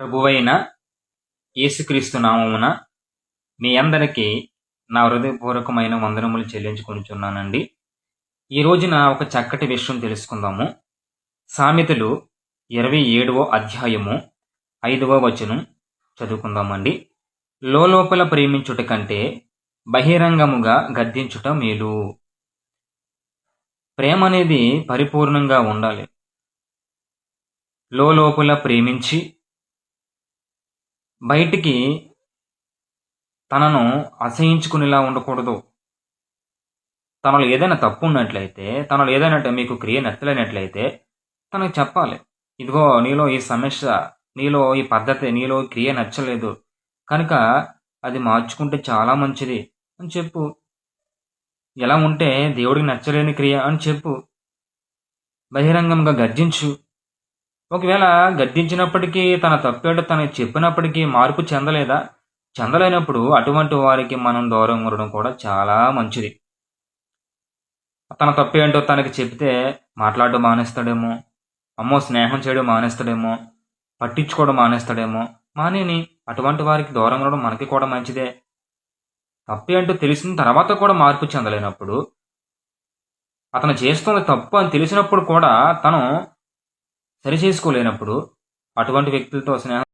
ప్రభువైన యేసుక్రీస్తు నామమున మీ అందరికీ నా హృదయపూర్వకమైన వందనములు చెల్లించుకొనుచున్నానండి. ఈ రోజున ఒక చక్కటి విషయం తెలుసుకుందాము. సామెతలు 27వ అధ్యాయము 5వ వచనం చదువుకుందామండి. లోలోపల ప్రేమించుట కంటే బహిరంగముగా గద్దించుట మేలు. ప్రేమ అనేది పరిపూర్ణంగా ఉండాలి. లోలోపల ప్రేమించి బయటికి తనను అసహించుకునేలా ఉండకూడదు. తనలో ఏదైనా తప్పు ఉన్నట్లయితే, తనలో ఏదైనా మీకు క్రియ నచ్చలేనట్లయితే తనకు చెప్పాలి. ఇదిగో నీలో ఈ సమస్య, నీలో ఈ పద్ధతి, నీలో ఈ క్రియ నచ్చలేదు కనుక అది మార్చుకుంటే చాలా మంచిది అని చెప్పు. ఎలా ఉంటే దేవుడికి నచ్చలేని క్రియ అని చెప్పు. బహిరంగంగా గర్జించు. ఒకవేళ గద్దించినప్పటికీ తన తప్పేంటో తనకి చెప్పినప్పటికీ మార్పు చెందలేనప్పుడు అటువంటి వారికి మనం దూరం ఉండడం కూడా చాలా మంచిది. తన తప్పేంటో తనకి చెప్తే మాట్లాడడం మానేస్తాడేమో, స్నేహం చేయడం మానేస్తాడేమో, పట్టించుకోవడం మానేస్తాడేమో. మానేని అటువంటి వారికి దూరం ఉండడం మనకి కూడా మంచిదే. తప్పేంటో తెలిసిన తర్వాత కూడా మార్పు చెందలేనప్పుడు, అతను చేస్తున్నది తప్పు అని తెలిసినప్పుడు కూడా తను సరిచేసుకోలేనప్పుడు అటువంటి వ్యక్తులతో స్నేహం